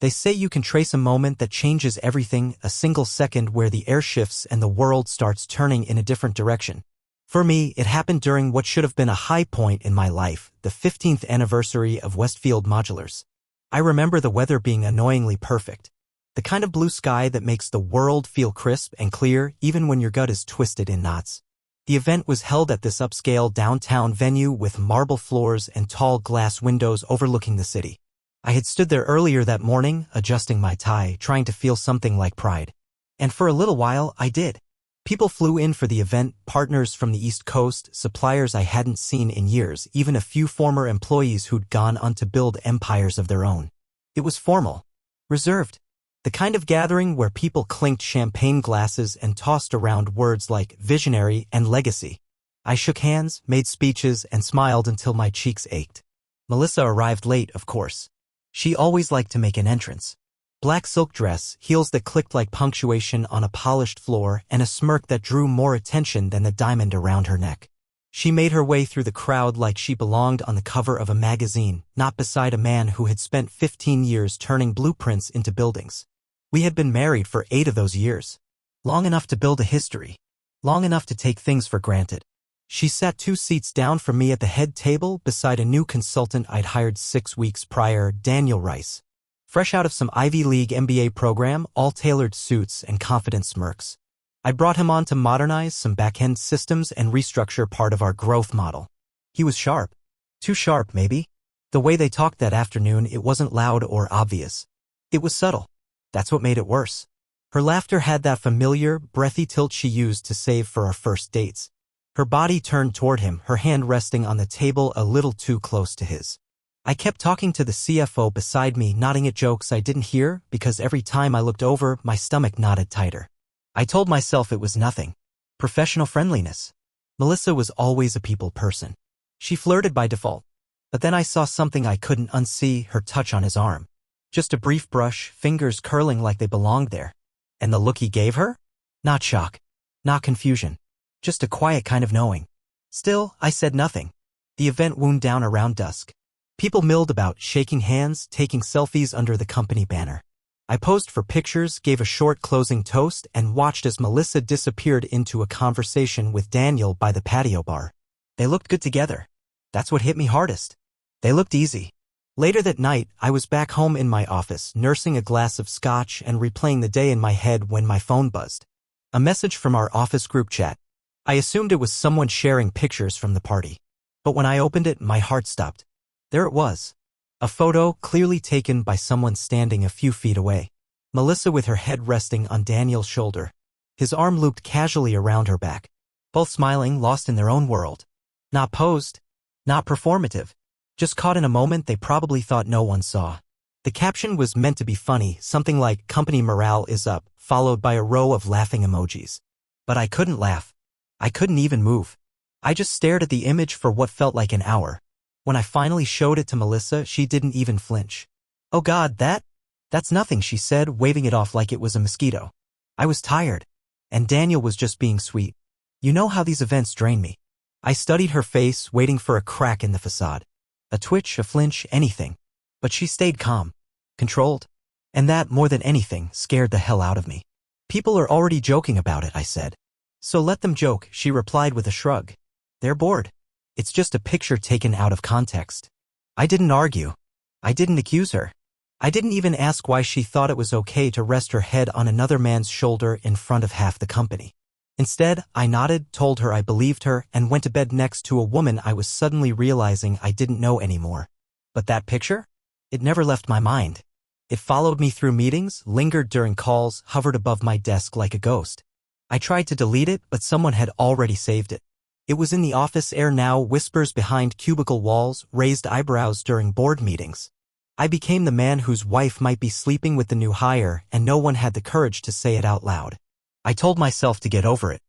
They say you can trace a moment that changes everything, a single second where the air shifts and the world starts turning in a different direction. For me, it happened during what should have been a high point in my life, the 15th anniversary of Westfield Modulars. I remember the weather being annoyingly perfect. The kind of blue sky that makes the world feel crisp and clear even when your gut is twisted in knots. The event was held at this upscale downtown venue with marble floors and tall glass windows overlooking the city. I had stood there earlier that morning, adjusting my tie, trying to feel something like pride. And for a little while, I did. People flew in for the event, partners from the East Coast, suppliers I hadn't seen in years, even a few former employees who'd gone on to build empires of their own. It was formal, reserved. The kind of gathering where people clinked champagne glasses and tossed around words like visionary and legacy. I shook hands, made speeches, and smiled until my cheeks ached. Melissa arrived late, of course. She always liked to make an entrance. Black silk dress, heels that clicked like punctuation on a polished floor, and a smirk that drew more attention than the diamond around her neck. She made her way through the crowd like she belonged on the cover of a magazine, not beside a man who had spent 15 years turning blueprints into buildings. We had been married for 8 of those years. Long enough to build a history. Long enough to take things for granted. She sat 2 seats down from me at the head table beside a new consultant I'd hired 6 weeks prior, Daniel Rice. Fresh out of some Ivy League MBA program, all tailored suits and confident smirks. I brought him on to modernize some back-end systems and restructure part of our growth model. He was sharp. Too sharp, maybe. The way they talked that afternoon, it wasn't loud or obvious. It was subtle. That's what made it worse. Her laughter had that familiar, breathy tilt she used to save for our first dates. Her body turned toward him, her hand resting on the table a little too close to his. I kept talking to the CFO beside me, nodding at jokes I didn't hear, because every time I looked over, my stomach knotted tighter. I told myself it was nothing. Professional friendliness. Melissa was always a people person. She flirted by default. But then I saw something I couldn't unsee, her touch on his arm. Just a brief brush, fingers curling like they belonged there. And the look he gave her? Not shock. Not confusion. Just a quiet kind of knowing. Still, I said nothing. The event wound down around dusk. People milled about, shaking hands, taking selfies under the company banner. I posed for pictures, gave a short closing toast, and watched as Melissa disappeared into a conversation with Daniel by the patio bar. They looked good together. That's what hit me hardest. They looked easy. Later that night, I was back home in my office, nursing a glass of scotch and replaying the day in my head when my phone buzzed. A message from our office group chat. I assumed it was someone sharing pictures from the party. But when I opened it, my heart stopped. There it was. A photo clearly taken by someone standing a few feet away. Melissa with her head resting on Daniel's shoulder. His arm looped casually around her back. Both smiling, lost in their own world. Not posed. Not performative. Just caught in a moment they probably thought no one saw. The caption was meant to be funny, something like "Company morale is up," followed by a row of laughing emojis. But I couldn't laugh. I couldn't even move. I just stared at the image for what felt like an hour. When I finally showed it to Melissa, she didn't even flinch. "Oh God, that's nothing," she said, waving it off like it was a mosquito. I was tired. And Daniel was just being sweet. You know how these events drain me. I studied her face, waiting for a crack in the facade. A twitch, a flinch, anything. But she stayed calm. Controlled. And that, more than anything, scared the hell out of me. "People are already joking about it," I said. "So let them joke," she replied with a shrug. "They're bored. It's just a picture taken out of context." I didn't argue. I didn't accuse her. I didn't even ask why she thought it was okay to rest her head on another man's shoulder in front of half the company. Instead, I nodded, told her I believed her, and went to bed next to a woman I was suddenly realizing I didn't know anymore. But that picture? It never left my mind. It followed me through meetings, lingered during calls, hovered above my desk like a ghost. I tried to delete it, but someone had already saved it. It was in the office air now, whispers behind cubicle walls, raised eyebrows during board meetings. I became the man whose wife might be sleeping with the new hire, and no one had the courage to say it out loud. I told myself to get over it.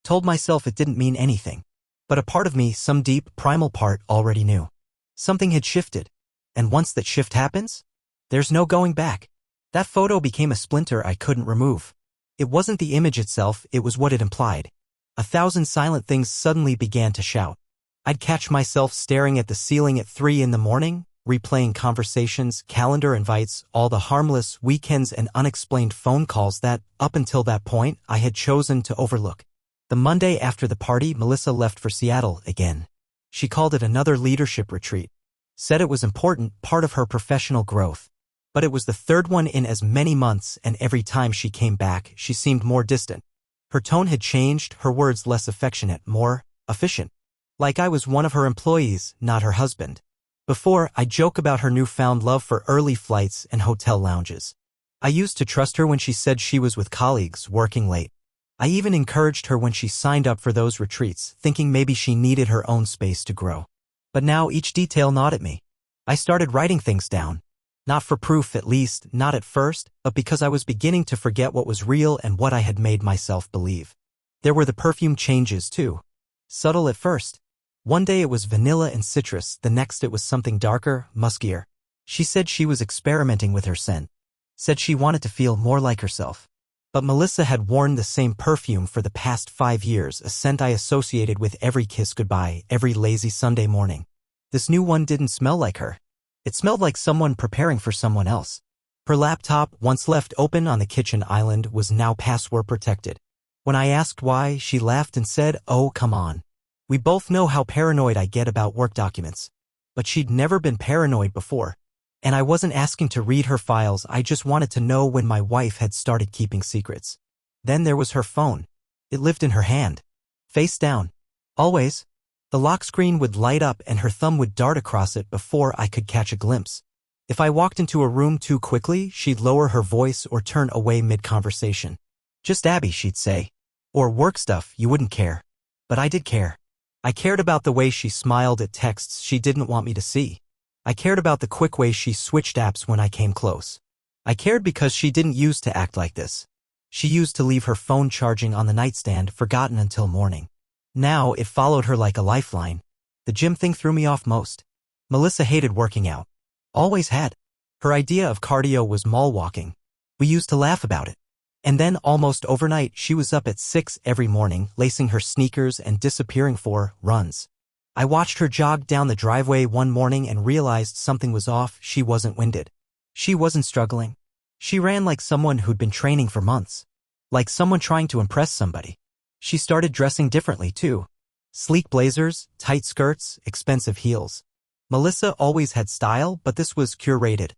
Told myself it didn't mean anything. But a part of me, some deep, primal part, already knew. Something had shifted. And once that shift happens, there's no going back. That photo became a splinter I couldn't remove. It wasn't the image itself, it was what it implied. 1,000 silent things suddenly began to shout. I'd catch myself staring at the ceiling at 3 in the morning, replaying conversations, calendar invites, all the harmless weekends and unexplained phone calls that, up until that point, I had chosen to overlook. The Monday after the party, Melissa left for Seattle again. She called it another leadership retreat. Said it was important, part of her professional growth. But it was the third one in as many months, and every time she came back, she seemed more distant. Her tone had changed, her words less affectionate, more efficient. Like I was one of her employees, not her husband. Before, I'd joke about her newfound love for early flights and hotel lounges. I used to trust her when she said she was with colleagues, working late. I even encouraged her when she signed up for those retreats, thinking maybe she needed her own space to grow. But now each detail gnawed at me. I started writing things down. Not for proof, at least, not at first, but because I was beginning to forget what was real and what I had made myself believe. There were the perfume changes, too. Subtle at first. One day it was vanilla and citrus, the next it was something darker, muskier. She said she was experimenting with her scent. Said she wanted to feel more like herself. But Melissa had worn the same perfume for the past 5 years, a scent I associated with every kiss goodbye, every lazy Sunday morning. This new one didn't smell like her. It smelled like someone preparing for someone else. Her laptop, once left open on the kitchen island, was now password protected. When I asked why, she laughed and said, "Oh, come on. We both know how paranoid I get about work documents." But she'd never been paranoid before. And I wasn't asking to read her files, I just wanted to know when my wife had started keeping secrets. Then there was her phone. It lived in her hand. Face down. Always. The lock screen would light up and her thumb would dart across it before I could catch a glimpse. If I walked into a room too quickly, she'd lower her voice or turn away mid-conversation. "Just Abby," she'd say. Or "Work stuff, you wouldn't care." But I did care. I cared about the way she smiled at texts she didn't want me to see. I cared about the quick way she switched apps when I came close. I cared because she didn't use to act like this. She used to leave her phone charging on the nightstand, forgotten until morning. Now it followed her like a lifeline. The gym thing threw me off most. Melissa hated working out. Always had. Her idea of cardio was mall walking. We used to laugh about it. And then, almost overnight, she was up at 6 every morning, lacing her sneakers and disappearing for runs. I watched her jog down the driveway one morning and realized something was off. She wasn't winded. She wasn't struggling. She ran like someone who'd been training for months. Like someone trying to impress somebody. She started dressing differently, too. Sleek blazers, tight skirts, expensive heels. Melissa always had style, but this was curated.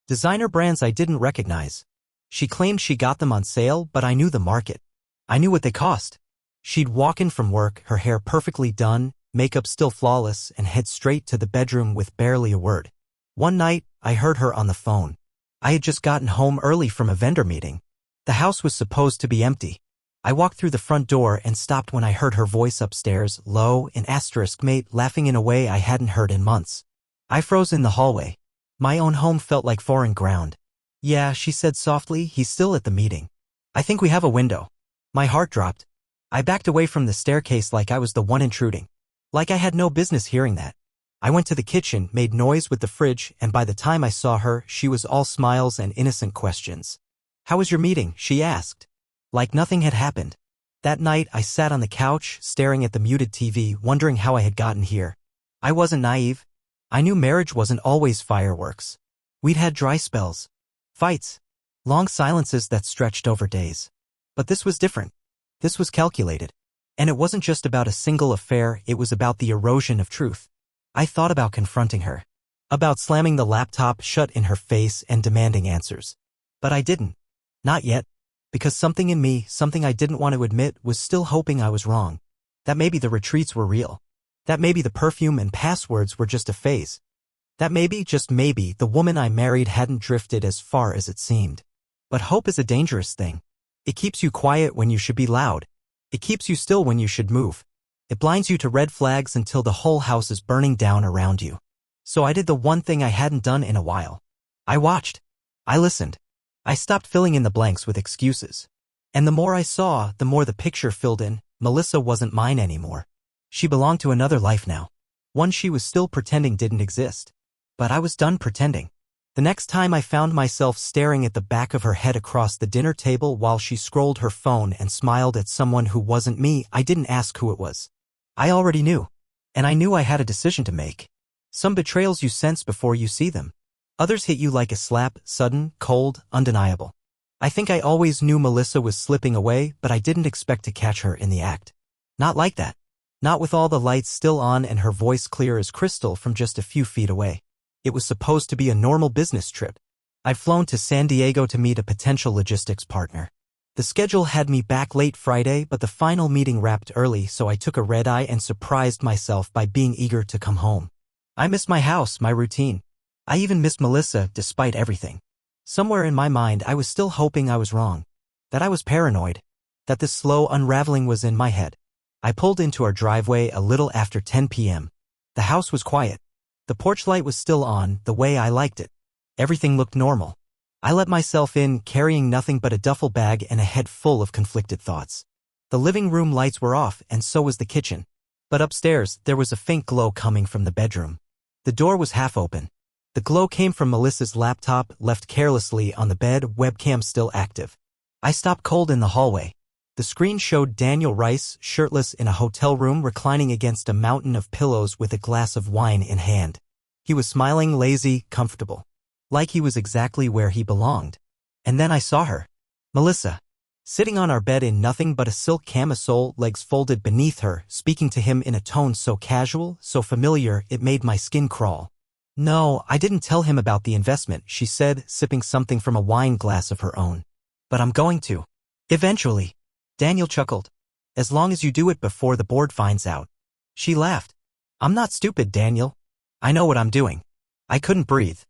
Designer brands I didn't recognize. She claimed she got them on sale, but I knew the market. I knew what they cost. She'd walk in from work, her hair perfectly done, makeup still flawless, and head straight to the bedroom with barely a word. One night, I heard her on the phone. I had just gotten home early from a vendor meeting. The house was supposed to be empty. I walked through the front door and stopped when I heard her voice upstairs, low and asterisk mate, laughing in a way I hadn't heard in months. I froze in the hallway. My own home felt like foreign ground. "Yeah," she said softly, "he's still at the meeting. I think we have a window." My heart dropped. I backed away from the staircase like I was the one intruding. Like I had no business hearing that. I went to the kitchen, made noise with the fridge, and by the time I saw her, she was all smiles and innocent questions. "How was your meeting?" she asked. Like nothing had happened. That night, I sat on the couch, staring at the muted TV, wondering how I had gotten here. I wasn't naive. I knew marriage wasn't always fireworks. We'd had dry spells. Fights. Long silences that stretched over days. But this was different. This was calculated. And it wasn't just about a single affair, it was about the erosion of truth. I thought about confronting her. About slamming the laptop shut in her face and demanding answers. But I didn't. Not yet. Because something in me, something I didn't want to admit, was still hoping I was wrong. That maybe the retreats were real. That maybe the perfume and passwords were just a phase. That maybe, just maybe, the woman I married hadn't drifted as far as it seemed. But hope is a dangerous thing. It keeps you quiet when you should be loud. It keeps you still when you should move. It blinds you to red flags until the whole house is burning down around you. So I did the one thing I hadn't done in a while. I watched. I listened. I stopped filling in the blanks with excuses. And the more I saw, the more the picture filled in. Melissa wasn't mine anymore. She belonged to another life now. One she was still pretending didn't exist. But I was done pretending. The next time I found myself staring at the back of her head across the dinner table while she scrolled her phone and smiled at someone who wasn't me, I didn't ask who it was. I already knew. And I knew I had a decision to make. Some betrayals you sense before you see them. Others hit you like a slap, sudden, cold, undeniable. I think I always knew Melissa was slipping away, but I didn't expect to catch her in the act. Not like that. Not with all the lights still on and her voice clear as crystal from just a few feet away. It was supposed to be a normal business trip. I'd flown to San Diego to meet a potential logistics partner. The schedule had me back late Friday, but the final meeting wrapped early, so I took a red-eye and surprised myself by being eager to come home. I missed my house, my routine. I even missed Melissa, despite everything. Somewhere in my mind I was still hoping I was wrong. That I was paranoid. That this slow unraveling was in my head. I pulled into our driveway a little after 10 p.m. The house was quiet. The porch light was still on, the way I liked it. Everything looked normal. I let myself in, carrying nothing but a duffel bag and a head full of conflicted thoughts. The living room lights were off, and so was the kitchen. But upstairs, there was a faint glow coming from the bedroom. The door was half open. The glow came from Melissa's laptop, left carelessly on the bed, webcam still active. I stopped cold in the hallway. The screen showed Daniel Rice, shirtless in a hotel room, reclining against a mountain of pillows with a glass of wine in hand. He was smiling, lazy, comfortable. Like he was exactly where he belonged. And then I saw her. Melissa. Sitting on our bed in nothing but a silk camisole, legs folded beneath her, speaking to him in a tone so casual, so familiar, it made my skin crawl. No, I didn't tell him about the investment, she said, sipping something from a wine glass of her own. But I'm going to. Eventually. Daniel chuckled. As long as you do it before the board finds out. She laughed. I'm not stupid, Daniel. I know what I'm doing. I couldn't breathe.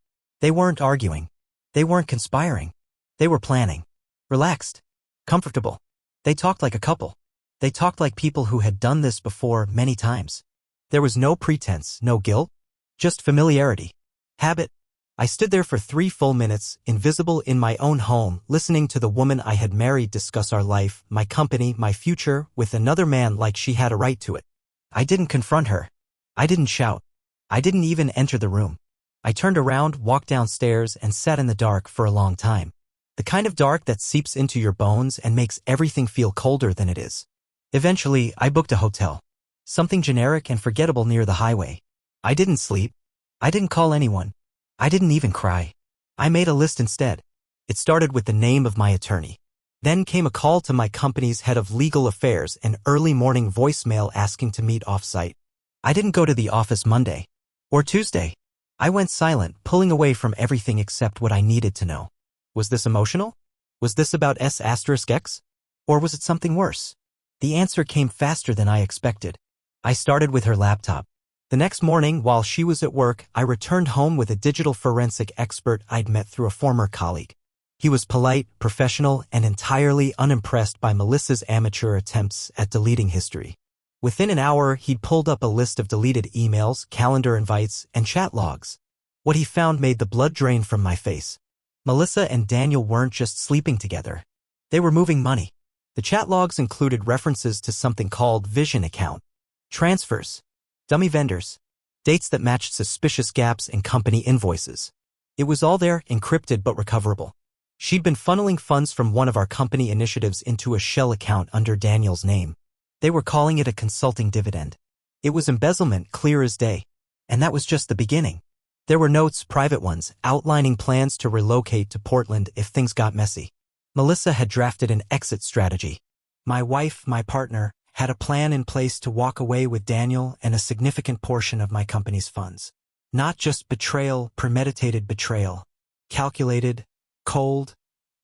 They weren't arguing. They weren't conspiring. They were planning. Relaxed. Comfortable. They talked like a couple. They talked like people who had done this before many times. There was no pretense, no guilt. Just familiarity. Habit. I stood there for 3 full minutes, invisible in my own home, listening to the woman I had married discuss our life, my company, my future, with another man like she had a right to it. I didn't confront her. I didn't shout. I didn't even enter the room. I turned around, walked downstairs, and sat in the dark for a long time. The kind of dark that seeps into your bones and makes everything feel colder than it is. Eventually, I booked a hotel. Something generic and forgettable near the highway. I didn't sleep. I didn't call anyone. I didn't even cry. I made a list instead. It started with the name of my attorney. Then came a call to my company's head of legal affairs, an early morning voicemail asking to meet off-site. I didn't go to the office Monday. Or Tuesday. I went silent, pulling away from everything except what I needed to know. Was this emotional? Was this about S***X? Or was it something worse? The answer came faster than I expected. I started with her laptop. The next morning, while she was at work, I returned home with a digital forensic expert I'd met through a former colleague. He was polite, professional, and entirely unimpressed by Melissa's amateur attempts at deleting history. Within an hour, he'd pulled up a list of deleted emails, calendar invites, and chat logs. What he found made the blood drain from my face. Melissa and Daniel weren't just sleeping together. They were moving money. The chat logs included references to something called Vision account, transfers, dummy vendors, dates that matched suspicious gaps in company invoices. It was all there, encrypted but recoverable. She'd been funneling funds from one of our company initiatives into a shell account under Daniel's name. They were calling it a consulting dividend. It was embezzlement, clear as day. And that was just the beginning. There were notes, private ones, outlining plans to relocate to Portland if things got messy. Melissa had drafted an exit strategy. My wife, my partner, had a plan in place to walk away with Daniel and a significant portion of my company's funds. Not just betrayal, premeditated betrayal. Calculated, cold,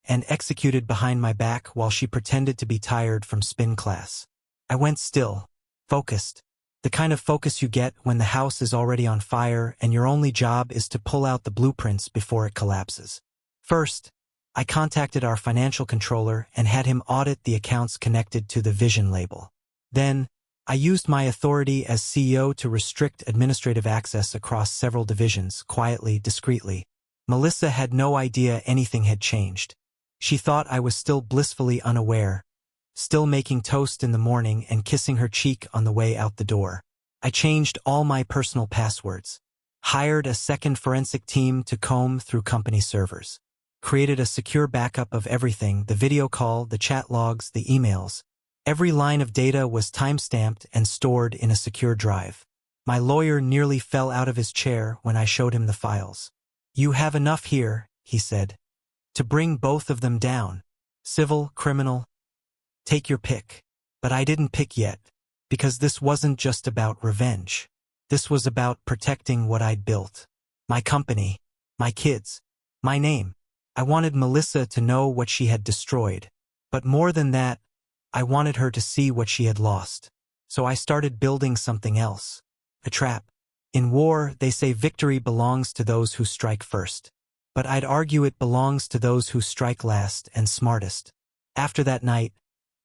and executed behind my back while she pretended to be tired from spin class. I went still, focused. The kind of focus you get when the house is already on fire and your only job is to pull out the blueprints before it collapses. First, I contacted our financial controller and had him audit the accounts connected to the Vision label. Then, I used my authority as CEO to restrict administrative access across several divisions, quietly, discreetly. Melissa had no idea anything had changed. She thought I was still blissfully unaware, still making toast in the morning and kissing her cheek on the way out the door. I changed all my personal passwords, hired a second forensic team to comb through company servers, created a secure backup of everything, the video call, the chat logs, the emails. Every line of data was time-stamped and stored in a secure drive. My lawyer nearly fell out of his chair when I showed him the files. "You have enough here," he said, "to bring both of them down. Civil, criminal, take your pick." But I didn't pick yet, because this wasn't just about revenge. This was about protecting what I'd built. My company, my kids, my name. I wanted Melissa to know what she had destroyed. But more than that, I wanted her to see what she had lost. So I started building something else. A trap. In war, they say victory belongs to those who strike first. But I'd argue it belongs to those who strike last and smartest. After that night,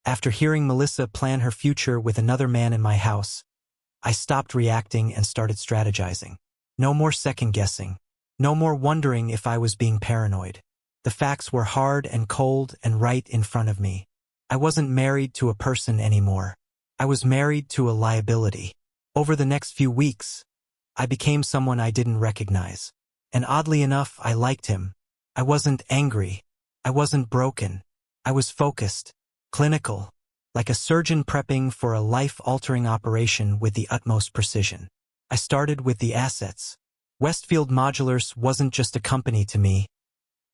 after hearing Melissa plan her future with another man in my house, I stopped reacting and started strategizing. No more second-guessing. No more wondering if I was being paranoid. The facts were hard and cold and right in front of me. I wasn't married to a person anymore. I was married to a liability. Over the next few weeks, I became someone I didn't recognize. And oddly enough, I liked him. I wasn't angry. I wasn't broken. I was focused, clinical, like a surgeon prepping for a life-altering operation with the utmost precision. I started with the assets. Westfield Modulars wasn't just a company to me.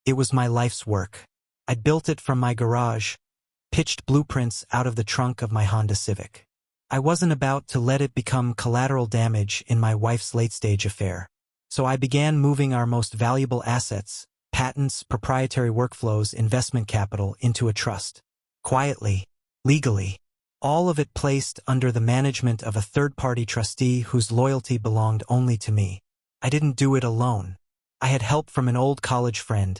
It was my life's work. I built it from my garage, pitched blueprints out of the trunk of my Honda Civic. I wasn't about to let it become collateral damage in my wife's late-stage affair. So I began moving our most valuable assets, patents, proprietary workflows, investment capital, into a trust. Quietly, legally. All of it placed under the management of a third-party trustee whose loyalty belonged only to me. I didn't do it alone. I had help from an old college friend,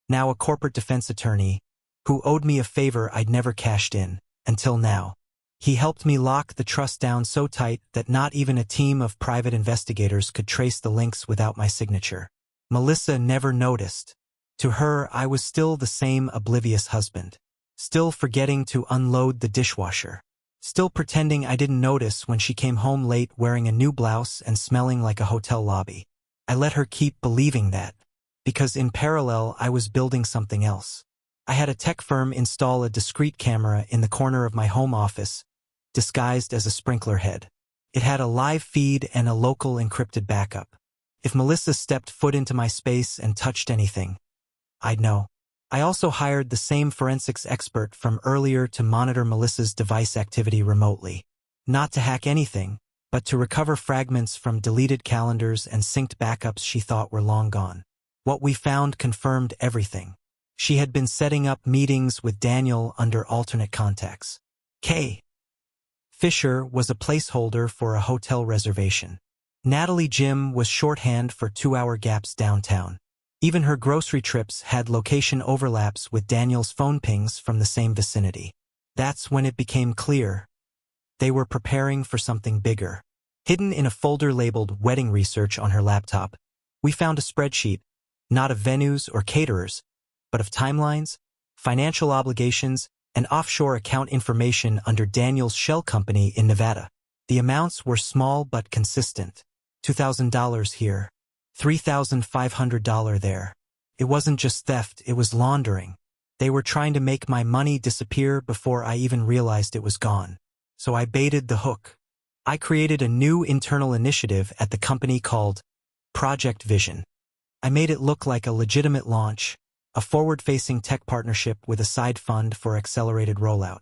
now a corporate defense attorney, who owed me a favor I'd never cashed in, until now. He helped me lock the trust down so tight that not even a team of private investigators could trace the links without my signature. Melissa never noticed. To her, I was still the same oblivious husband. Still forgetting to unload the dishwasher. Still pretending I didn't notice when she came home late wearing a new blouse and smelling like a hotel lobby. I let her keep believing that, because in parallel I was building something else. I had a tech firm install a discrete camera in the corner of my home office, disguised as a sprinkler head. It had a live feed and a local encrypted backup. If Melissa stepped foot into my space and touched anything, I'd know. I also hired the same forensics expert from earlier to monitor Melissa's device activity remotely. Not to hack anything, but to recover fragments from deleted calendars and synced backups she thought were long gone. What we found confirmed everything. She had been setting up meetings with Daniel under alternate contacts. K. Fisher was a placeholder for a hotel reservation. Natalie Jim was shorthand for 2-hour gaps downtown. Even her grocery trips had location overlaps with Daniel's phone pings from the same vicinity. That's when it became clear. They were preparing for something bigger. Hidden in a folder labeled Wedding Research on her laptop, we found a spreadsheet, not of venues or caterers, but of timelines, financial obligations, and offshore account information under Daniel's shell company in Nevada. The amounts were small but consistent. $2,000 here, $3,500 there. It wasn't just theft, it was laundering. They were trying to make my money disappear before I even realized it was gone. So I baited the hook. I created a new internal initiative at the company called Project Vision. I made it look like a legitimate launch, a forward-facing tech partnership with a side fund for accelerated rollout.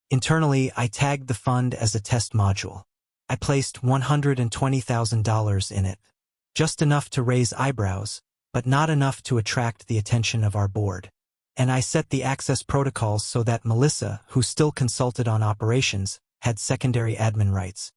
Internally, I tagged the fund as a test module. I placed $120,000 in it. Just enough to raise eyebrows, but not enough to attract the attention of our board. And I set the access protocols so that Melissa, who still consulted on operations, had secondary admin rights.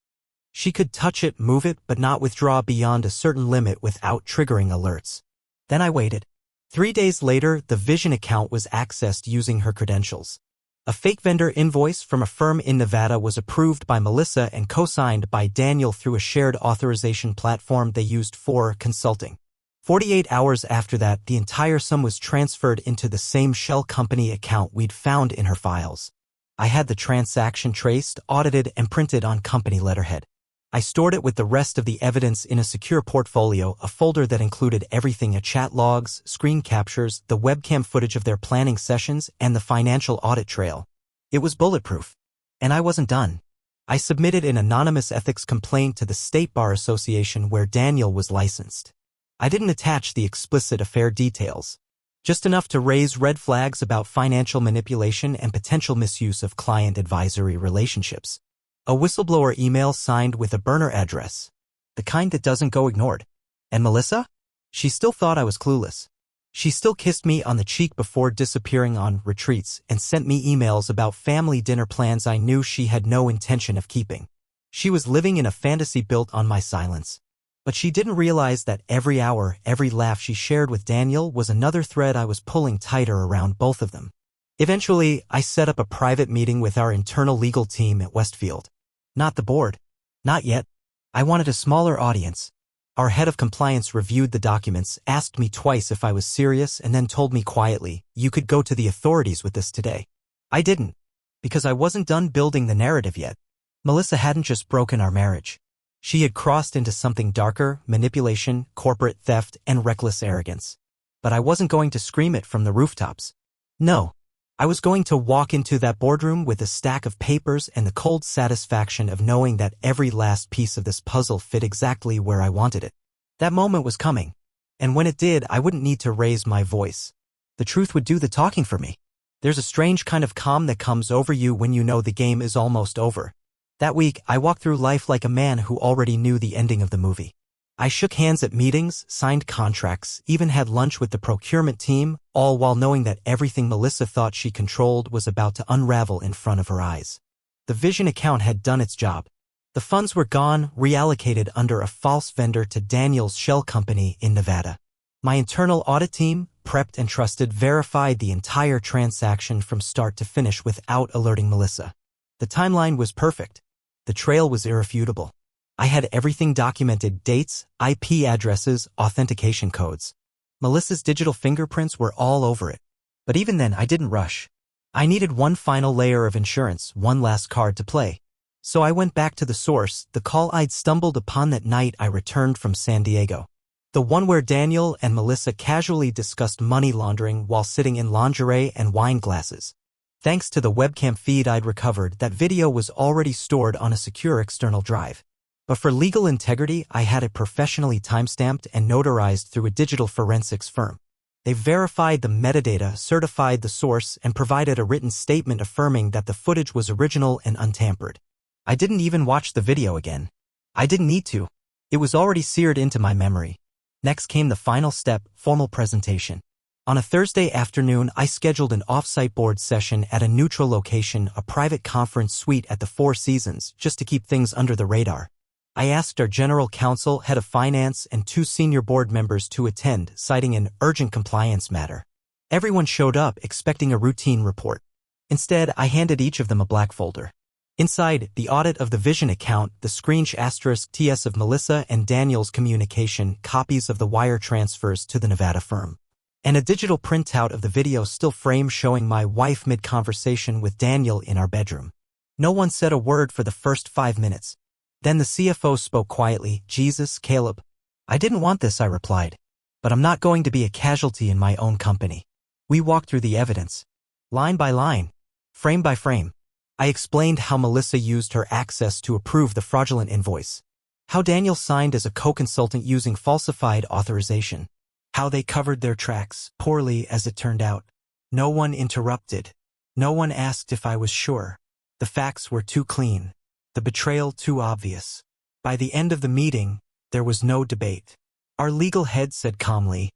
She could touch it, move it, but not withdraw beyond a certain limit without triggering alerts. Then I waited. 3 days later, the Vision account was accessed using her credentials. A fake vendor invoice from a firm in Nevada was approved by Melissa and co-signed by Daniel through a shared authorization platform they used for consulting. 48 hours after that, the entire sum was transferred into the same shell company account we'd found in her files. I had the transaction traced, audited, and printed on company letterhead. I stored it with the rest of the evidence in a secure portfolio, a folder that included everything: chat logs, screen captures, the webcam footage of their planning sessions, and the financial audit trail. It was bulletproof. And I wasn't done. I submitted an anonymous ethics complaint to the State Bar Association where Daniel was licensed. I didn't attach the explicit affair details, just enough to raise red flags about financial manipulation and potential misuse of client advisory relationships. A whistleblower email signed with a burner address, the kind that doesn't go ignored. And Melissa? She still thought I was clueless. She still kissed me on the cheek before disappearing on retreats and sent me emails about family dinner plans I knew she had no intention of keeping. She was living in a fantasy built on my silence. But she didn't realize that every hour, every laugh she shared with Daniel was another thread I was pulling tighter around both of them. Eventually, I set up a private meeting with our internal legal team at Westfield. Not the board. Not yet. I wanted a smaller audience. Our head of compliance reviewed the documents, asked me twice if I was serious, and then told me quietly, "You could go to the authorities with this today." I didn't, because I wasn't done building the narrative yet. Melissa hadn't just broken our marriage. She had crossed into something darker: manipulation, corporate theft, and reckless arrogance. But I wasn't going to scream it from the rooftops. No. I was going to walk into that boardroom with a stack of papers and the cold satisfaction of knowing that every last piece of this puzzle fit exactly where I wanted it. That moment was coming. And when it did, I wouldn't need to raise my voice. The truth would do the talking for me. There's a strange kind of calm that comes over you when you know the game is almost over. That week, I walked through life like a man who already knew the ending of the movie. I shook hands at meetings, signed contracts, even had lunch with the procurement team, all while knowing that everything Melissa thought she controlled was about to unravel in front of her eyes. The Vision account had done its job. The funds were gone, reallocated under a false vendor to Daniel's shell company in Nevada. My internal audit team, prepped and trusted, verified the entire transaction from start to finish without alerting Melissa. The timeline was perfect. The trail was irrefutable. I had everything documented: dates, IP addresses, authentication codes. Melissa's digital fingerprints were all over it. But even then, I didn't rush. I needed one final layer of insurance, one last card to play. So I went back to the source, the call I'd stumbled upon that night I returned from San Diego. The one where Daniel and Melissa casually discussed money laundering while sitting in lingerie and wine glasses. Thanks to the webcam feed I'd recovered, that video was already stored on a secure external drive. But for legal integrity, I had it professionally timestamped and notarized through a digital forensics firm. They verified the metadata, certified the source, and provided a written statement affirming that the footage was original and untampered. I didn't even watch the video again. I didn't need to. It was already seared into my memory. Next came the final step: formal presentation. On a Thursday afternoon, I scheduled an off-site board session at a neutral location, a private conference suite at the Four Seasons, just to keep things under the radar. I asked our general counsel, head of finance, and 2 senior board members to attend, citing an urgent compliance matter. Everyone showed up expecting a routine report. Instead, I handed each of them a black folder. Inside, the audit of the Vision account, the screenshot *TS of Melissa and Daniel's communication, copies of the wire transfers to the Nevada firm, and a digital printout of the video still frame showing my wife mid-conversation with Daniel in our bedroom. No one said a word for the first 5 minutes. Then the CFO spoke quietly. "Jesus, Caleb. I didn't want this," I replied. "But I'm not going to be a casualty in my own company." We walked through the evidence, line by line, frame by frame. I explained how Melissa used her access to approve the fraudulent invoice, how Daniel signed as a co-consultant using falsified authorization, how they covered their tracks, poorly as it turned out. No one interrupted. No one asked if I was sure. The facts were too clean. The betrayal too obvious. By the end of the meeting, there was no debate. Our legal head said calmly,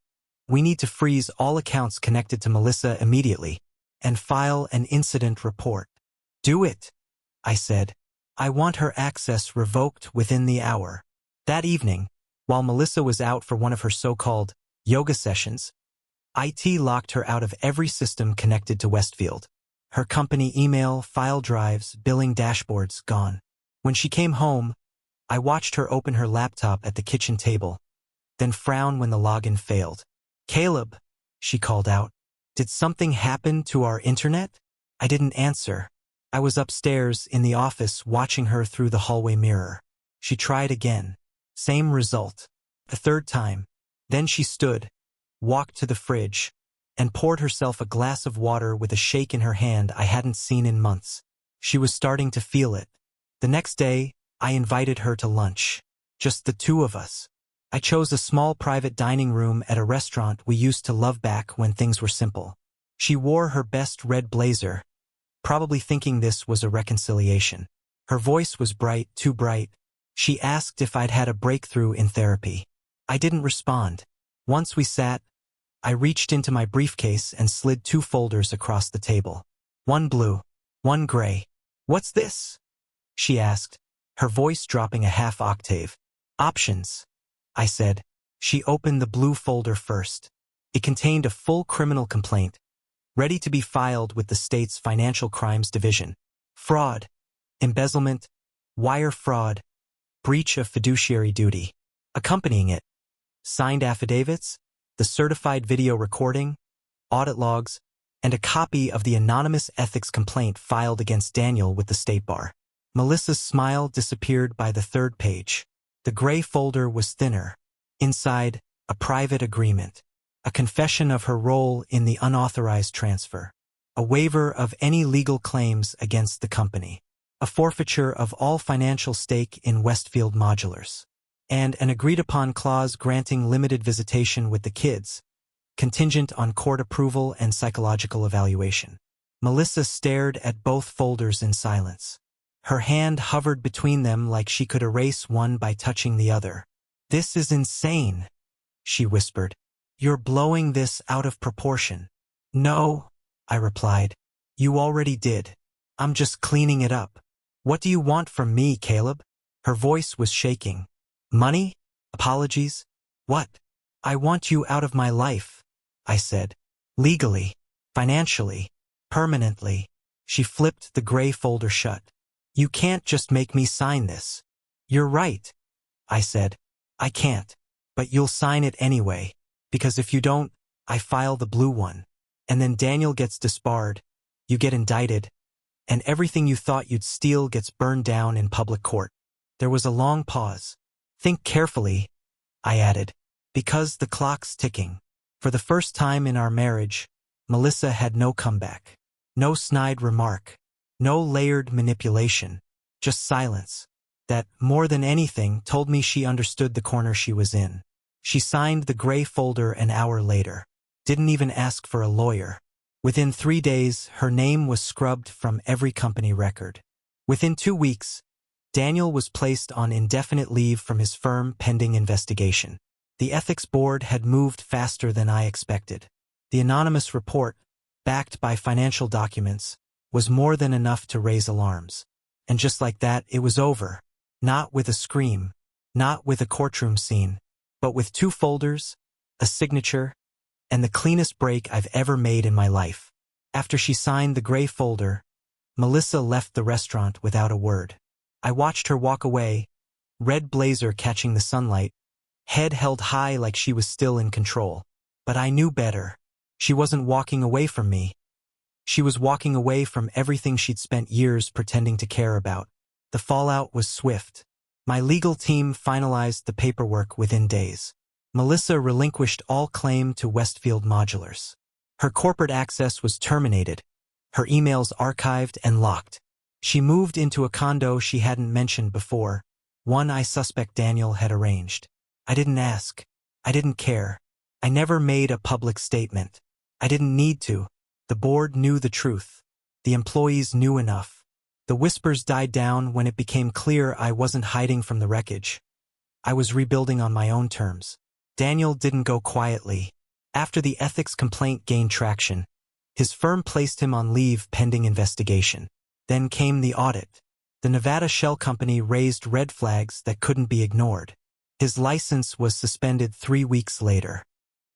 "We need to freeze all accounts connected to Melissa immediately and file an incident report." "Do it," I said. "I want her access revoked within the hour." That evening, while Melissa was out for one of her so-called yoga sessions, IT locked her out of every system connected to Westfield. Her company email, file drives, billing dashboards, gone. When she came home, I watched her open her laptop at the kitchen table, then frown when the login failed. "Caleb," she called out, "did something happen to our internet?" I didn't answer. I was upstairs in the office watching her through the hallway mirror. She tried again. Same result. The third time. Then she stood, walked to the fridge, and poured herself a glass of water with a shake in her hand I hadn't seen in months. She was starting to feel it. The next day, I invited her to lunch. Just the two of us. I chose a small private dining room at a restaurant we used to love back when things were simple. She wore her best red blazer, probably thinking this was a reconciliation. Her voice was bright, too bright. She asked if I'd had a breakthrough in therapy. I didn't respond. Once we sat, I reached into my briefcase and slid 2 folders across the table. One blue, one gray. "What's this?" she asked, her voice dropping a half octave. "Options," I said. She opened the blue folder first. It contained a full criminal complaint, ready to be filed with the state's Financial Crimes Division. Fraud, embezzlement, wire fraud, breach of fiduciary duty. Accompanying it, signed affidavits, the certified video recording, audit logs, and a copy of the anonymous ethics complaint filed against Daniel with the State Bar. Melissa's smile disappeared by the 3rd page. The gray folder was thinner. Inside, a private agreement, a confession of her role in the unauthorized transfer, a waiver of any legal claims against the company, a forfeiture of all financial stake in Westfield Modulars, and an agreed-upon clause granting limited visitation with the kids, contingent on court approval and psychological evaluation. Melissa stared at both folders in silence. Her hand hovered between them like she could erase one by touching the other. "This is insane," she whispered. "You're blowing this out of proportion." "No," I replied. "You already did. I'm just cleaning it up." "What do you want from me, Caleb?" Her voice was shaking. "Money? Apologies? What?" "I want you out of my life," I said. "Legally, financially, permanently." She flipped the gray folder shut. "You can't just make me sign this." "You're right," I said. "I can't. But you'll sign it anyway. Because if you don't, I file the blue one. And then Daniel gets disbarred, you get indicted, and everything you thought you'd steal gets burned down in public court." There was a long pause. "Think carefully," I added, "because the clock's ticking." For the first time in our marriage, Melissa had no comeback. No snide remark. No layered manipulation. Just silence. That, more than anything, told me she understood the corner she was in. She signed the gray folder an hour later. Didn't even ask for a lawyer. Within 3 days, her name was scrubbed from every company record. Within 2 weeks, Daniel was placed on indefinite leave from his firm pending investigation. The ethics board had moved faster than I expected. The anonymous report, backed by financial documents, was more than enough to raise alarms. And just like that, it was over. Not with a scream, not with a courtroom scene, but with 2 folders, a signature, and the cleanest break I've ever made in my life. After she signed the gray folder, Melissa left the restaurant without a word. I watched her walk away, red blazer catching the sunlight, head held high like she was still in control. But I knew better. She wasn't walking away from me. She was walking away from everything she'd spent years pretending to care about. The fallout was swift. My legal team finalized the paperwork within days. Melissa relinquished all claim to Westfield Modulars. Her corporate access was terminated, her emails archived and locked. She moved into a condo she hadn't mentioned before, one I suspect Daniel had arranged. I didn't ask. I didn't care. I never made a public statement. I didn't need to. The board knew the truth. The employees knew enough. The whispers died down when it became clear I wasn't hiding from the wreckage. I was rebuilding on my own terms. Daniel didn't go quietly. After the ethics complaint gained traction, his firm placed him on leave pending investigation. Then came the audit. The Nevada shell company raised red flags that couldn't be ignored. His license was suspended 3 weeks later.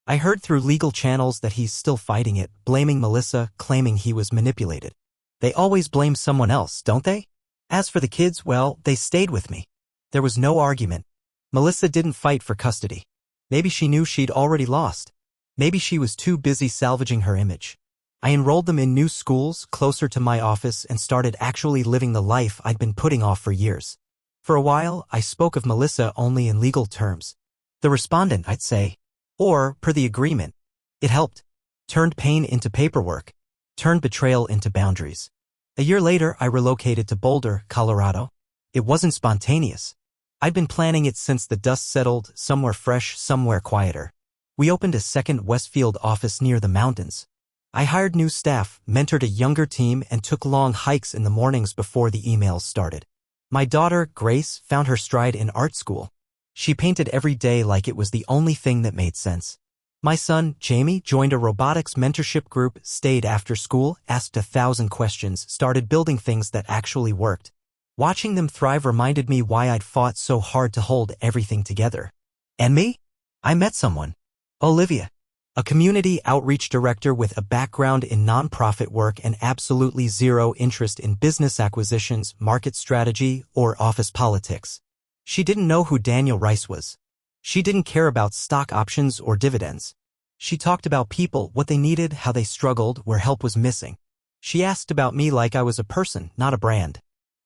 I heard through legal channels that he's still fighting it, blaming Melissa, claiming he was manipulated. They always blame someone else, don't they? As for the kids, well, they stayed with me. There was no argument. Melissa didn't fight for custody. Maybe she knew she'd already lost. Maybe she was too busy salvaging her image. I enrolled them in new schools closer to my office and started actually living the life I'd been putting off for years. For a while, I spoke of Melissa only in legal terms. The respondent, I'd say. Or, per the agreement. It helped. Turned pain into paperwork. Turned betrayal into boundaries. A year later, I relocated to Boulder, Colorado. It wasn't spontaneous. I'd been planning it since the dust settled, somewhere fresh, somewhere quieter. We opened a second Westfield office near the mountains. I hired new staff, mentored a younger team, and took long hikes in the mornings before the emails started. My daughter, Grace, found her stride in art school. She painted every day like it was the only thing that made sense. My son, Jamie, joined a robotics mentorship group, stayed after school, asked 1,000 questions, started building things that actually worked. Watching them thrive reminded me why I'd fought so hard to hold everything together. And me? I met someone. Olivia. A community outreach director with a background in nonprofit work and absolutely zero interest in business acquisitions, market strategy, or office politics. She didn't know who Daniel Rice was. She didn't care about stock options or dividends. She talked about people, what they needed, how they struggled, where help was missing. She asked about me like I was a person, not a brand.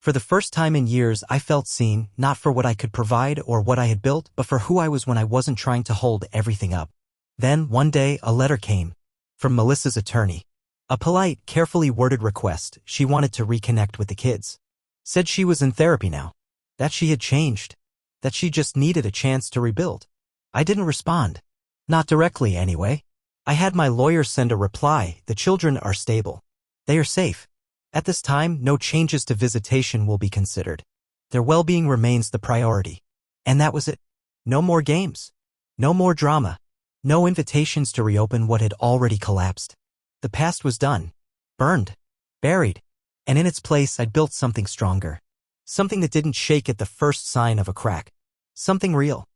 For the first time in years, I felt seen, not for what I could provide or what I had built, but for who I was when I wasn't trying to hold everything up. Then, one day, a letter came. From Melissa's attorney. A polite, carefully worded request. She wanted to reconnect with the kids. Said she was in therapy now. That she had changed. That she just needed a chance to rebuild. I didn't respond. Not directly, anyway. I had my lawyer send a reply. The children are stable. They are safe. At this time, no changes to visitation will be considered. Their well-being remains the priority. And that was it. No more games. No more drama. No invitations to reopen what had already collapsed. The past was done. Burned. Buried. And in its place, I'd built something stronger. Something that didn't shake at the first sign of a crack. Something real.